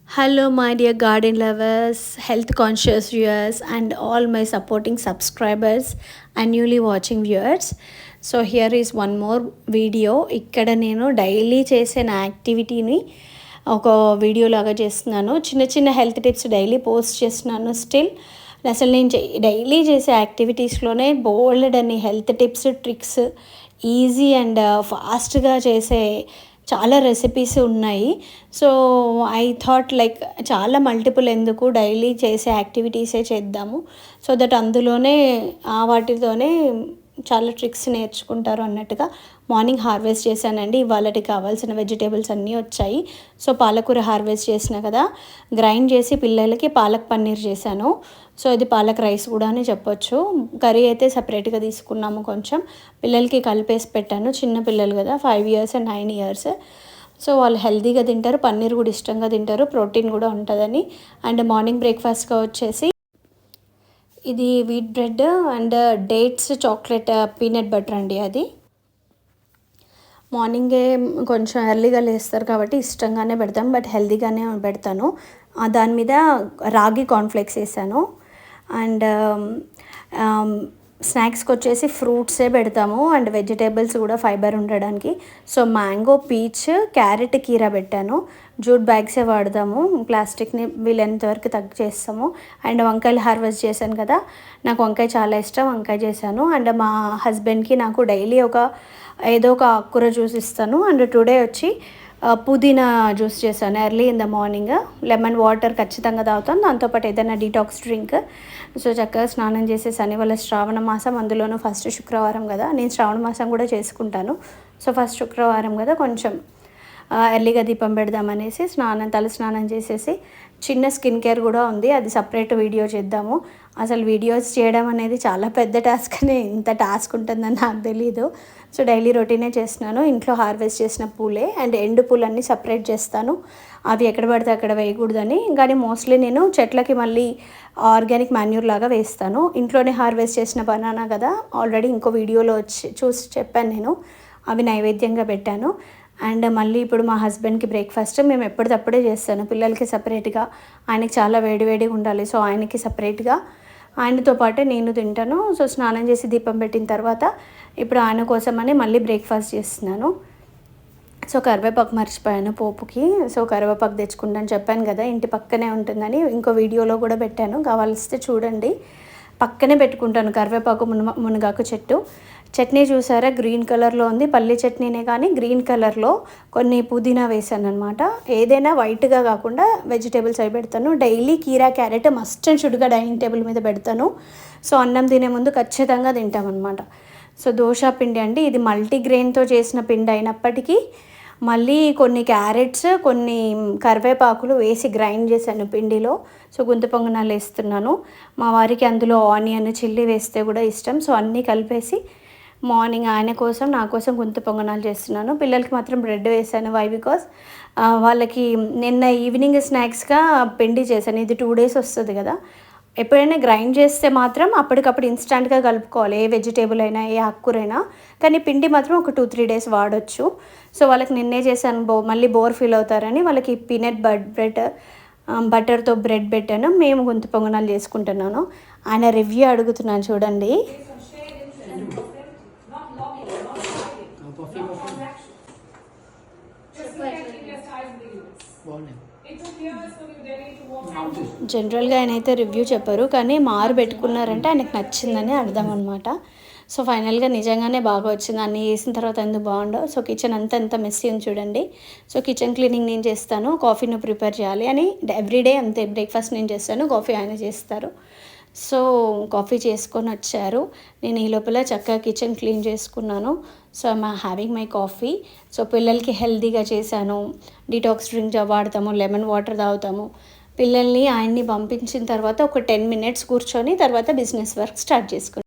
Hello, my dear garden lovers, health conscious viewers, and all my supporting subscribers and newly watching viewers. So, here is one more video. ఇక్కడ నేను daily చేసే నా యాక్టివిటీని ఒక video లాగా చేస్తున్నాను. చిన్న చిన్న హెల్త్ టిప్స్ డైలీ పోస్ట్ చేస్తున్నాను. స్టిల్ అసలు నేను డైలీ చేసే యాక్టివిటీస్లోనే బోల్డ్ అని health tips tricks easy and ఫాస్ట్గా చేసే చాలా రెసిపీస్ ఉన్నాయి. సో ఐ థాట్ లైక్ చాలా మల్టిపుల్ ఎందుకు డైలీ చేసే యాక్టివిటీసే చేద్దాము, సో దట్ అందులోనే వాటితోనే చాలా ట్రిక్స్ నేర్చుకుంటారు అన్నట్టుగా మార్నింగ్ హార్వెస్ట్ చేశానండి. ఇవాళకి కావాల్సిన వెజిటేబుల్స్ అన్నీ వచ్చాయి. సో పాలకూర హార్వెస్ట్ చేసిన కదా, గ్రైండ్ చేసి పిల్లలకి పాలక్ పన్నీర్ చేశాను. సో ఇది పాలక్ రైస్ కూడా అని చెప్పొచ్చు. కర్రీ అయితే సపరేట్గా తీసుకున్నాము, కొంచెం పిల్లలకి కలిపేసి పెట్టాను. చిన్న పిల్లలు కదా, 5 years and 9 years. సో వాళ్ళు హెల్తీగా తింటారు, పన్నీర్ కూడా ఇష్టంగా తింటారు, ప్రోటీన్ కూడా ఉంటుందని. అండ్ మార్నింగ్ బ్రేక్ఫాస్ట్గా వచ్చేసి ఇది wheat bread and dates chocolate peanut butter అండి. అది మార్నింగే కొంచెం ఎర్లీగా లేస్తారు కాబట్టి ఇష్టంగానే పెడతాను, బట్ హెల్తీగానే పెడతాను. దాని మీద రాగి కార్న్ఫ్లేక్స్ వేసాను. అండ్ స్నాక్స్కి వచ్చేసి ఫ్రూట్సే పెడతాము అండ్ వెజిటేబుల్స్ కూడా ఫైబర్ ఉండడానికి. సో మ్యాంగో, పీచ్, క్యారెట్, కీరా పెట్టాను. జూట్ బ్యాగ్సే వాడదాము, ప్లాస్టిక్ని వీలైనంత వరకు చేస్తాము. అండ్ వంకాయలు హార్వెస్ట్ చేశాను కదా, నాకు వంకాయ చాలా ఇష్టం, వంకాయ చేశాను. అండ్ మా హస్బెండ్కి నాకు డైలీ ఏదో ఒక ఆకుకూర జ్యూస్ ఇస్తాను. అండ్ టుడే వచ్చి పుదీనా జ్యూస్ చేశాను early in the morning. Lemon water ఖచ్చితంగా తాగుతాను, దాంతోపాటు ఏదైనా డీటాక్స్ డ్రింక్. సో చక్కగా స్నానం చేసేసాను. ఇవాళ శ్రావణ మాసం, అందులోనూ ఫస్ట్ శుక్రవారం కదా, నేను శ్రావణ మాసం కూడా చేసుకుంటాను. సో ఫస్ట్ శుక్రవారం కదా, కొంచెం ఎర్లీగా దీపం పెడదామనేసి తల స్నానం చేసేసి చిన్న స్కిన్ కేర్ కూడా ఉంది, అది సపరేట్ వీడియో చేద్దాము. అసలు వీడియోస్ చేయడం అనేది చాలా పెద్ద టాస్క్ అని, ఇంత టాస్క్ ఉంటుందని నాకు తెలీదు. సో డైలీ రొటీనే చేస్తున్నాను. ఇంట్లో హార్వెస్ట్ చేసిన పూలే అండ్ ఎండు పూలన్నీ సపరేట్ చేస్తాను, అవి ఎక్కడ పడితే అక్కడ వేయకూడదని. కానీ మోస్ట్లీ నేను చెట్లకి మళ్ళీ ఆర్గానిక్ మాన్యూర్ లాగా వేస్తాను. ఇంట్లోనే హార్వెస్ట్ చేసిన బనానా కదా, ఆల్రెడీ ఇంకో వీడియోలో చూసి చెప్పాను నేను, అవి నైవేద్యంగా పెట్టాను. అండ్ మళ్ళీ ఇప్పుడు మా హస్బెండ్కి బ్రేక్ఫాస్ట్ మేము ఎప్పటికప్పుడే చేస్తాను, పిల్లలకి సపరేట్గా, ఆయనకి చాలా వేడివేడిగా ఉండాలి, సో ఆయనకి సపరేట్గా, ఆయనతో పాటే నేను తింటాను. సో స్నానం చేసి దీపం పెట్టిన తర్వాత ఇప్పుడు ఆయన కోసమని మళ్ళీ బ్రేక్ఫాస్ట్ చేస్తున్నాను. సో కరివేపాకు మర్చిపోయాను పోపుకి, సో కరివేపాకు తెచ్చుకుంటాను చెప్పాను కదా, ఇంటి పక్కనే ఉంటుందని ఇంకో వీడియోలో కూడా పెట్టాను, కావాల్సితే చూడండి. పక్కనే పెట్టుకుంటాను కరివేపాకు, మునగాకు చెట్టు. చట్నీ చూసారా, గ్రీన్ కలర్లో ఉంది, పల్లి చట్నీనే కానీ గ్రీన్ కలర్లో కొన్ని పుదీనా వేసాను అనమాట. ఏదైనా వైట్గా కాకుండా వెజిటేబుల్స్ అవి పెడతాను. డైలీ కీరా, క్యారెట్ మస్ట్ అండ్ షుడ్గా డైనింగ్ టేబుల్ మీద పెడతాను. సో అన్నం తినే ముందు ఖచ్చితంగా తింటామన్నమాట. సో దోశ పిండి అండి, ఇది మల్టీగ్రెయిన్తో చేసిన పిండి అయినప్పటికీ మళ్ళీ కొన్ని క్యారెట్స్, కొన్ని కరివేపాకులు వేసి గ్రైండ్ చేశాను పిండిలో. సో గుంత పొంగనాలు వేస్తున్నాను. మా వారికి అందులో ఆనియన్, చిల్లీ వేస్తే కూడా ఇష్టం. సో అన్నీ కలిపేసి మార్నింగ్ ఆయన కోసం, నా కోసం గుంత పొంగనాలు చేస్తున్నాను. పిల్లలకి మాత్రం బ్రెడ్ వేసాను. వై బికాస్ వాళ్ళకి నిన్న ఈవినింగ్ స్నాక్స్గా పిండి చేశాను, ఇది 2 days వస్తుంది కదా. ఎప్పుడైనా గ్రైండ్ చేస్తే మాత్రం అప్పటికప్పుడు ఇన్స్టంట్గా కలుపుకోవాలి, ఏ వెజిటేబుల్ అయినా ఏ ఆకుకూరైనా. కానీ పిండి మాత్రం ఒక 2-3 days వాడచ్చు. సో వాళ్ళకి నిన్నే చేశాను, మళ్ళీ బోర్ ఫీల్ అవుతారని వాళ్ళకి పీనట్ బటర్తో బ్రెడ్ పెట్టాను. మేము గుంత పొంగనాలు చేసుకుంటున్నాను. ఆయన రివ్యూ అడుగుతున్నాను చూడండి. జనరల్గా ఆయన అయితే రివ్యూ చెప్పారు, కానీ మారు పెట్టుకున్నారంటే ఆయనకు నచ్చిందని అర్థం అనమాట. సో ఫైనల్గా నిజంగానే బాగా వచ్చింది, అన్నీ వేసిన తర్వాత ఎందుకు బాగుండవు. సో కిచెన్ అంతా మెస్సీ ఉంది చూడండి. సో కిచెన్ క్లీనింగ్ నేను చేస్తాను, కాఫీని ప్రిపేర్ చేయాలి అని ఎవ్రీడే అంతే. బ్రేక్ఫాస్ట్ నేను చేస్తాను, కాఫీ ఆయన చేస్తారు. సో కాఫీ చేసుకొని వచ్చారు, నేను ఈ లోపల చక్కగా కిచెన్ క్లీన్ చేసుకున్నాను. So having my coffee. So పిల్లలకి హెల్తీగా చేశాను, డీటాక్స్ డ్రింక్ వాడతాము, లెమన్ వాటర్ తాగుతాము. పిల్లల్ని ఆయన్ని పంపించిన తర్వాత ఒక 10 minutes కూర్చొని తర్వాత బిజినెస్ వర్క్ స్టార్ట్ చేసుకున్నాను.